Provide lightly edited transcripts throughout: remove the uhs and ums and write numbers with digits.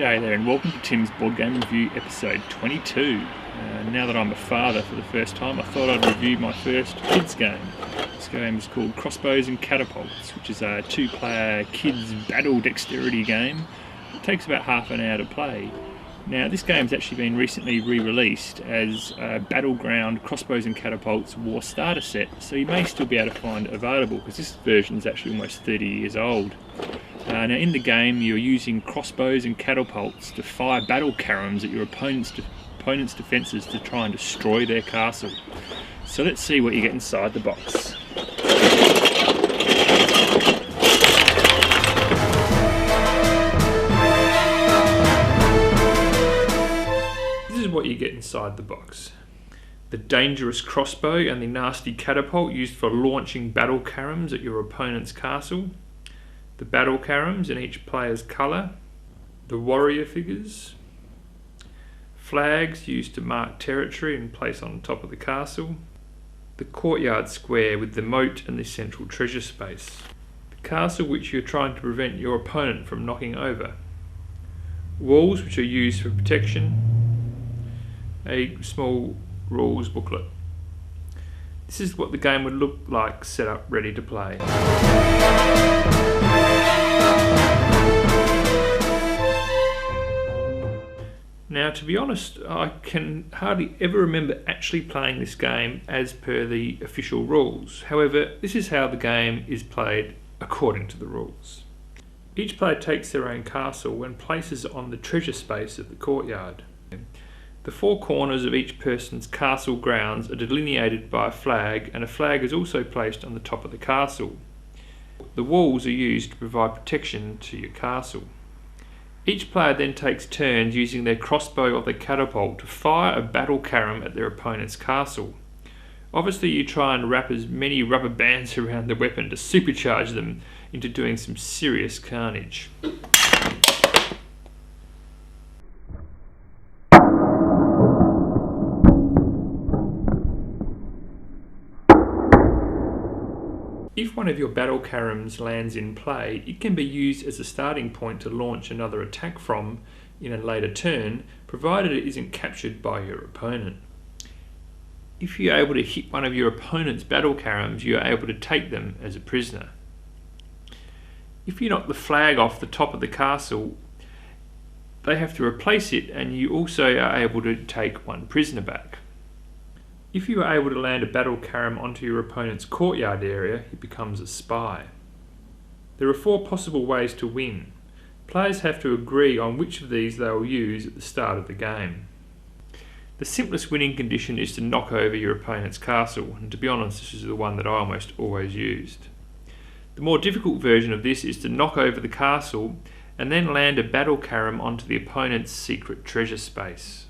G'day there and welcome to Tim's Board Game Review episode 22. Now that I'm a father for the first time, I thought I'd review my first kids game. This game is called Crossbows and Catapults, which is a two-player kids battle dexterity game. It takes about half an hour to play. Now this game's actually been recently re-released as a Battleground Crossbows and Catapults War Starter Set, so you may still be able to find it available because this version is actually almost 30 years old. Now in the game you're using crossbows and catapults to fire battle carams at your opponent's defences to try and destroy their castle. So let's see what you get inside the box. This is what you get inside the box. The dangerous crossbow and the nasty catapult used for launching battle carams at your opponent's castle. The battle carams in each player's colour, the warrior figures, flags used to mark territory and place on top of the castle, the courtyard square with the moat and the central treasure space, the castle which you're trying to prevent your opponent from knocking over, walls which are used for protection, a small rules booklet. This is what the game would look like set up ready to play. Now, to be honest, I can hardly ever remember actually playing this game as per the official rules. However, this is how the game is played according to the rules. Each player takes their own castle and places it on the treasure space of the courtyard. The four corners of each person's castle grounds are delineated by a flag, and a flag is also placed on the top of the castle. The walls are used to provide protection to your castle. Each player then takes turns using their crossbow or their catapult to fire a battle caram at their opponent's castle. Obviously you try and wrap as many rubber bands around the weapon to supercharge them into doing some serious carnage. If one of your battle carams lands in play, it can be used as a starting point to launch another attack from in a later turn, provided it isn't captured by your opponent. If you're able to hit one of your opponent's battle carams, you are able to take them as a prisoner. If you knock the flag off the top of the castle, they have to replace it, and you also are able to take one prisoner back. If you are able to land a battle caram onto your opponent's courtyard area, it becomes a spy. There are four possible ways to win. Players have to agree on which of these they will use at the start of the game. The simplest winning condition is to knock over your opponent's castle, and to be honest, this is the one that I almost always used. The more difficult version of this is to knock over the castle and then land a battle caram onto the opponent's secret treasure space.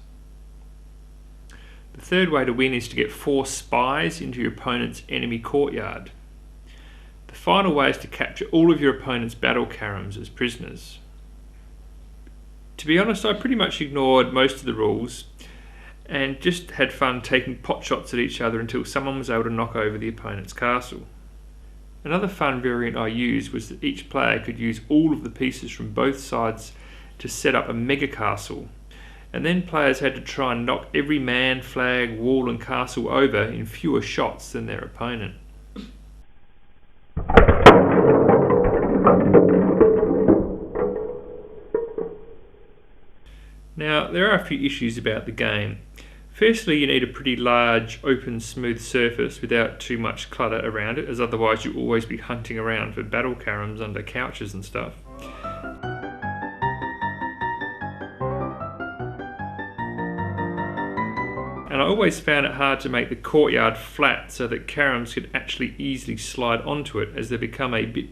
The third way to win is to get 4 spies into your opponent's enemy courtyard. The final way is to capture all of your opponent's battle carams as prisoners. To be honest, I pretty much ignored most of the rules and just had fun taking pot shots at each other until someone was able to knock over the opponent's castle. Another fun variant I used was that each player could use all of the pieces from both sides to set up a mega castle, and then players had to try and knock every man, flag, wall and castle over in fewer shots than their opponent. Now, there are a few issues about the game. Firstly, you need a pretty large, open, smooth surface without too much clutter around it, as otherwise you'll always be hunting around for battle carams under couches and stuff. And I always found it hard to make the courtyard flat so that carams could actually easily slide onto it, as they become a bit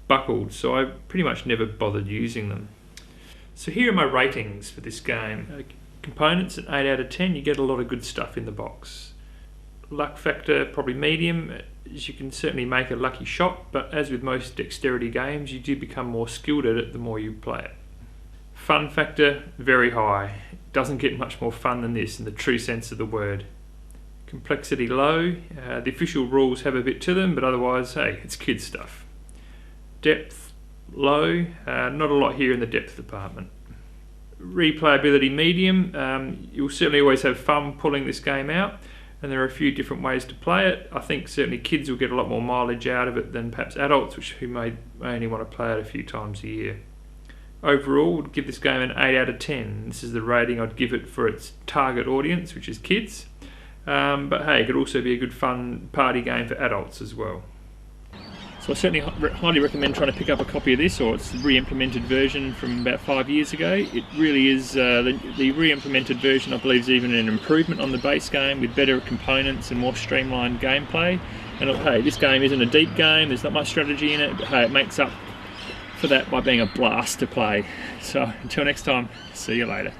buckled, so I pretty much never bothered using them. So here are my ratings for this game. Components at 8 out of 10, you get a lot of good stuff in the box. Luck factor, probably medium, as you can certainly make a lucky shot, but as with most dexterity games, you do become more skilled at it the more you play it. Fun factor, very high. It doesn't get much more fun than this in the true sense of the word. Complexity low, the official rules have a bit to them, but otherwise, hey, it's kids stuff. Depth low, not a lot here in the depth department. replayability medium. You'll certainly always have fun pulling this game out, and there are a few different ways to play it. I think certainly kids will get a lot more mileage out of it than perhaps adults, who may only want to play it a few times a year. Overall, I'd give this game an 8 out of 10. This is the rating I'd give it for its target audience, which is kids. But hey, it could also be a good fun party game for adults as well. So I certainly highly recommend trying to pick up a copy of this, or its re-implemented version from about 5 years ago. It really is, the re-implemented version I believe is even an improvement on the base game, with better components and more streamlined gameplay. And look, hey, this game isn't a deep game, there's not much strategy in it, but hey, it makes up for that by being a blast to play. So until next time, see you later.